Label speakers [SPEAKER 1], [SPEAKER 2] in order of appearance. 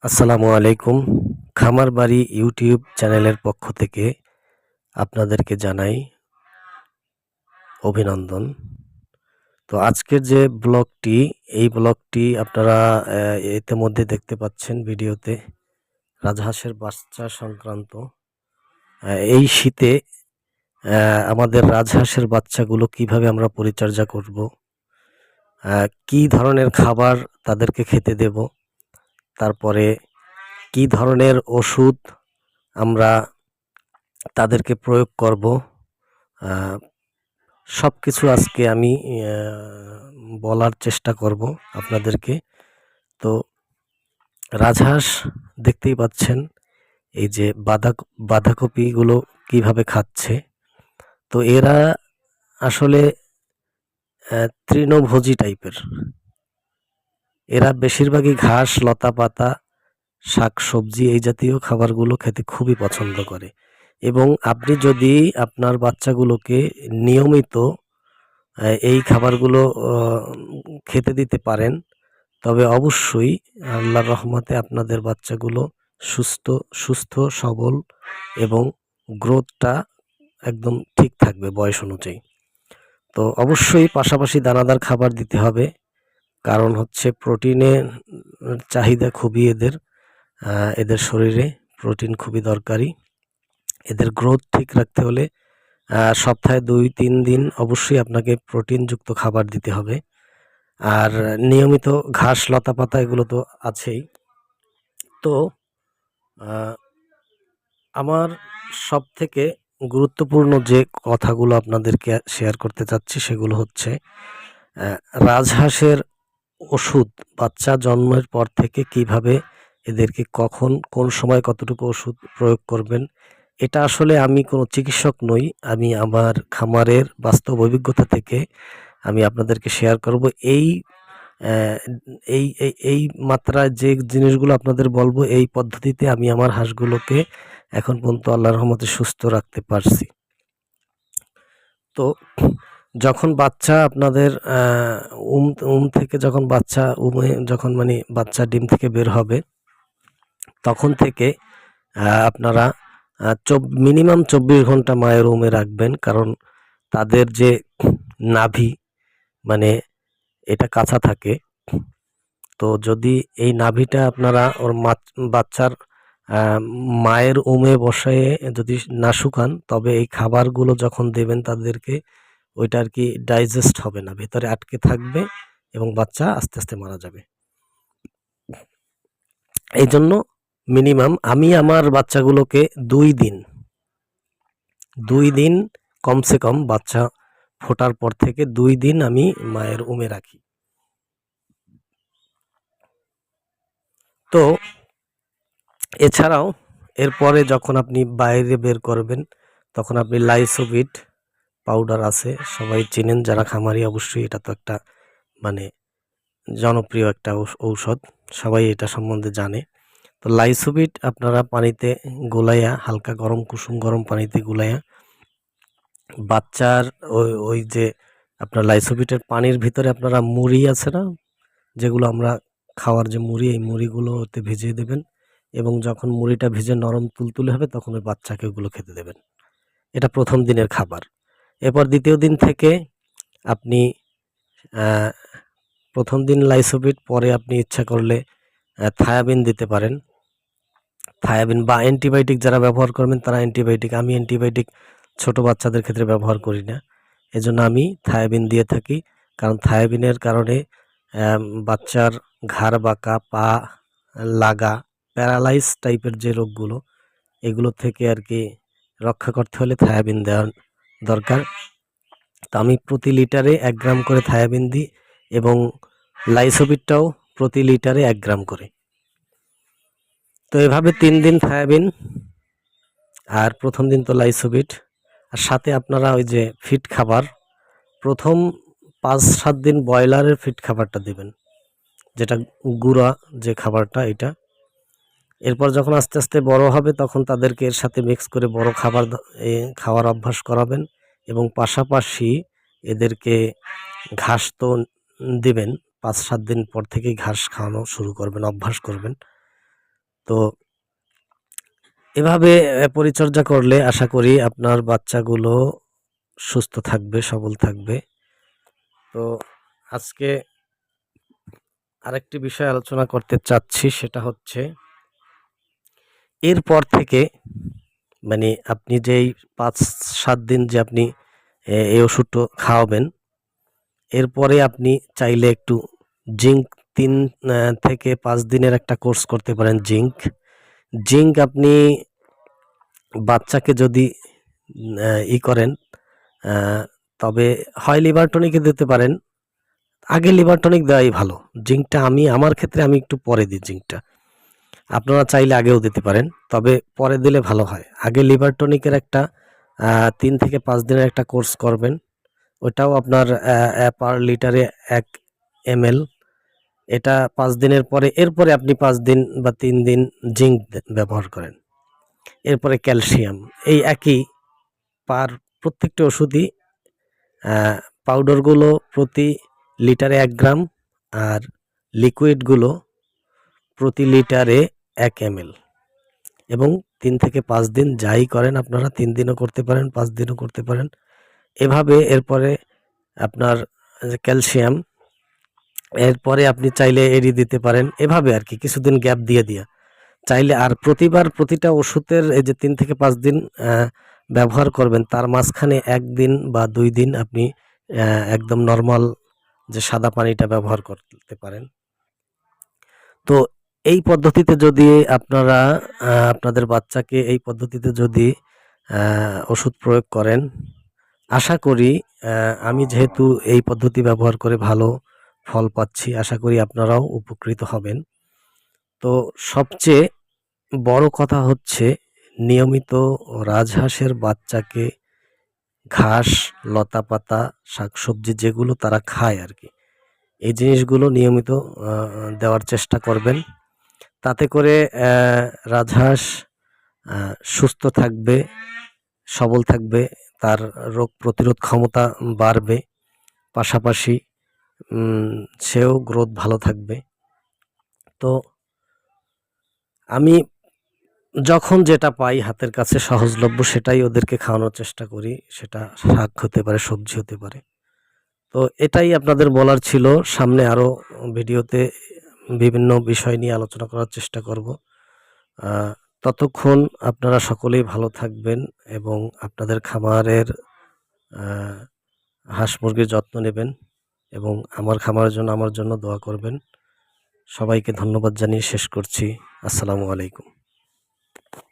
[SPEAKER 1] আসসালামু আলাইকুম। খামার বাড়ি ইউটিউব চ্যানেলের পক্ষ থেকে আপনাদেরকে জানাই অভিনন্দন। তো আজকের যে ব্লগটি, এই ব্লগটি আপনারা ইতিমধ্যে দেখতে পাচ্ছেন ভিডিওতে রাজহাঁসের বাচ্চা সংক্রান্ত। এই শীতে আমাদের রাজহাঁসের বাচ্চাগুলো কিভাবে আমরা পরিচর্যা করব, কি ধরনের খাবার তাদেরকে খেতে দেব, তারপরে কি ধরনের ওষুধ আমরা তাদেরকে প্রয়োগ করব, সব কিছু আজকে আমি বলার চেষ্টা করব আপনাদেরকে। তো রাজহাঁস দেখতেই পাচ্ছেন এই যে বাঁধাকপিগুলো কিভাবে খাচ্ছে। তো এরা আসলে তৃণভোজী টাইপের। এরা বেশিরভাগই ঘাস, লতা পাতা, শাক সবজি এই জাতীয় খাবারগুলো খেতে খুবই পছন্দ করে। এবং আপনি যদি আপনার বাচ্চাগুলোকে নিয়মিত এই খাবারগুলো খেতে দিতে পারেন, তবে অবশ্যই আল্লাহর রহমতে আপনাদের বাচ্চাগুলো সুস্থ সবল এবং গ্রোথটা একদম ঠিক থাকবে বয়স অনুযায়ী। তো অবশ্যই পাশাপাশি দানাদার খাবার দিতে হবে, কারণ হচ্ছে প্রোটিনের চাহিদা খুবই এদের শরীরে প্রোটিন খুবই দরকারি। এদের গ্রোথ ঠিক রাখতে হলে সপ্তাহে 2-3 দিন অবশ্যই আপনাকে প্রোটিনযুক্ত খাবার দিতে হবে। আর নিয়মিত ঘাস, লতা পাতা এগুলো তো আছেই। তো আমার সবথেকে গুরুত্বপূর্ণ যে কথাগুলো আপনাদেরকে শেয়ার করতে চাচ্ছি সেগুলো হচ্ছে রাজহাঁসের ওষুধ বাচ্চা জন্মের পর থেকে কিভাবে এদেরকে কখন কোন সময় কতটুকু ওষুধ প্রয়োগ করবেন। এটা আসলে আমি কোনো চিকিৎসক নই, আমি আমার খামারের বাস্তব অভিজ্ঞতা থেকে আমি আপনাদেরকে শেয়ার করব। এই এই এই এই মাত্রায় যে জিনিসগুলো আপনাদের বলবো, এই পদ্ধতিতে আমি আমার হাঁসগুলোকে এখন পর্যন্ত আল্লাহর রহমতে সুস্থ রাখতে পারছি। তো যখন বাচ্চা আপনাদের থেকে যখন বাচ্চা যখন মানে বাচ্চা ডিম থেকে বের হবে, তখন থেকে আপনারা মিনিমাম 24 ঘন্টা মায়ের উমে রাখবেন। কারণ তাদের যে নাভি মানে এটা কাঁচা থাকে। তো যদি এই নাভিটা আপনারা বাচ্চার মায়ের উমে বসায়ে যদি না শুকান, তবে এই খাবারগুলো যখন দেবেন তাদেরকে, ওইটা আর কি ডাইজেস্ট হবে না, ভেতরে আটকে থাকবে এবং বাচ্চা আস্তে আস্তে মারা যাবে। এই জন্য মিনিমাম আমি আমার বাচ্চাগুলোকে 2 দিন কমসে কম, বাচ্চা ফোটার পর থেকে 2 দিন আমি মায়ের উমে রাখি। তো এছাড়াও এরপরে যখন আপনি বাইরে বের করবেন, তখন আপনি লাইসোভিট পাউডার আছে, সবাই চেনেন যারা খামারি, অবশ্যই এটা তো একটা মানে জনপ্রিয় একটা ঔষধ, সবাই এটা সম্বন্ধে জানে। তো লাইসোভিট আপনারা পানিতে গোলাইয়া, হালকা কুসুম গরম পানিতে গোলাইয়া বাচ্চার ওই যে আপনার লাইসোভিটের পানির ভিতরে আপনারা মুড়ি আছে না, যেগুলো আমরা খাওয়ার যে মুড়ি, এই মুড়িগুলো ওতে ভিজিয়ে দেবেন এবং যখন মুড়িটা ভিজে নরম তুলতুলে হবে তখন ওই বাচ্চাকে ওগুলো খেতে দেবেন। এটা প্রথম দিনের খাবার। এরপর দ্বিতীয় দিন থেকে আপনি প্রথম দিন লাইসোভিট, পরে আপনি ইচ্ছা করলে থায়াবিন দিতে পারেন। থায়াবিন বা অ্যান্টিবায়োটিক যারা ব্যবহার করবেন তারা অ্যান্টিবায়োটিক, আমি অ্যান্টিবায়োটিক ছোট বাচ্চাদের ক্ষেত্রে ব্যবহার করি না, এজন্য আমি থায়াবিন দিয়ে থাকি। কারণ থায়াবিনের কারণে বাচ্চার ঘাড় বাঁকা, পা লাগা, প্যারালাইজ টাইপের যে রোগগুলো, এগুলো থেকে আর কি রক্ষা করতে হলে থায়াবিন দেওয়ার দরকার। তো আমি প্রতি লিটারে 1 গ্রাম করে থায়াবিন দিই এবং লাইসোভিটটাও প্রতি লিটারে 1 গ্রাম করে। তো এভাবে 3 দিন থায়াবিন, আর প্রথম দিন তো লাইসোভিট, আর সাথে আপনারা ওই যে ফিড খাবার প্রথম 5-7 দিন ব্রয়লারের ফিড খাবারটা দেবেন, যেটা গুঁড়া যে খাবারটা এটা। এরপর যখন আস্তে আস্তে বড় হবে তখন তাদেরকে এর সাথে মিক্স করে বড় খাবার খাওয়ার অভ্যাস করাবেন এবং পাশাপাশি এদেরকে ঘাস তো দিবেন। 5-7 দিন পর থেকেই ঘাস খাওয়ানো শুরু করবেন, অভ্যাস করবেন। তো এভাবে পরিচর্যা করলে আশা করি আপনার বাচ্চাগুলো সুস্থ থাকবে, সবল থাকবে। তো আজকে আরেকটি বিষয় আলোচনা করতে চাচ্ছি, সেটা হচ্ছে এরপর থেকে মানে আপনি যেই 5-7 দিন যে আপনি এই ওষুধটা খাওয়াবেন, এরপরে আপনি চাইলে একটু জিঙ্ক 3 থেকে 5 দিনের একটা কোর্স করতে পারেন জিঙ্ক। জিঙ্ক আপনি বাচ্চাকে যদি করেন, আ তবে হয় লিভার টনিকে দিতে পারেন। আগে লিভার টনিক দেওয়াই ভালো। জিঙ্কটা আমার ক্ষেত্রে আমি একটু পরে দিই জিঙ্কটা। আপনারা চাইলে আগেও দিতে পারেন। তবে পরে দিলে ভালো হয়। আগে লিভার টনিকের একটা 3 থেকে 5 দিনের একটা কোর্স করবেন। ওটাও আপনার পার লিটারে 1 ml। এটা 5 দিনের পরে এরপরে আপনি 5 দিন বা 3 দিন জিঙ্ক ব্যবহার করেন। এরপরে ক্যালসিয়াম। এই একই প্রত্যেকটি ওষুধই পাউডারগুলো প্রতি লিটারে 1 গ্রাম আর লিকুইডগুলো প্রতি লিটারে 1 ml এবং 3 থেকে 5 দিন যাই করেন আপনারা 3 দিনও করতে পারেন, 5 দিনও করতে পারেন। এভাবে এরপরে আপনার ক্যালসিয়াম, এরপরে আপনি চাইলে এরি দিতে পারেন। এভাবে আরকি কিছুদিন গ্যাপ দিয়ে চাইলে আর প্রতিবার প্রতিটা ওষুধের এই যে 3 থেকে 5 দিন ব্যবহার করবেন, তার মাঝখানে 1 দিন বা 2 দিন আপনি একদম নরমাল যে সাদা পানিটা ব্যবহার করতে পারেন। তো এই পদ্ধতিতে যদি আপনারা আপনাদের বাচ্চাকে এই পদ্ধতিতে যদি ওষুধ প্রয়োগ করেন, আশা করি আমি যেহেতু এই পদ্ধতি ব্যবহার করে ভালো ফল পাচ্ছি, আশা করি আপনারাও উপকৃত হবেন। তো সবচেয়ে বড় কথা হচ্ছে নিয়মিত রাজহাঁসের বাচ্চাকে ঘাস, লতাপাতা, শাকসবজি যেগুলো তারা খায় আরকি, এই জিনিসগুলো নিয়মিত দেওয়ার চেষ্টা করবেন। তাতে করে রাজহাঁস সুস্থ থাকবে, সবল থাকবে, তার রোগ প্রতিরোধ ক্ষমতা বাড়বে, পাশাপাশি সেও গ্রোথ ভালো থাকবে। তো আমি যখন যেটা পাই হাতের কাছে সহজলভ্য সেটাই ওদেরকে খাওয়ানোর চেষ্টা করি। সেটা শাক হতে পারে, সবজি হতে পারে। তো এটাই আপনাদের বলার ছিল। সামনে আরও ভিডিওতে বিভিন্ন বিষয় নিয়ে আলোচনা করার চেষ্টা করব। ততক্ষণ আপনারা সকলেই ভালো থাকবেন এবং আপনাদের খামারের হাঁস মুরগির যত্ন নেবেন এবং আমার খামারের জন্য আমার জন্য দোয়া করবেন। সবাইকে ধন্যবাদ জানিয়ে শেষ করছি। আসসালামু আলাইকুম।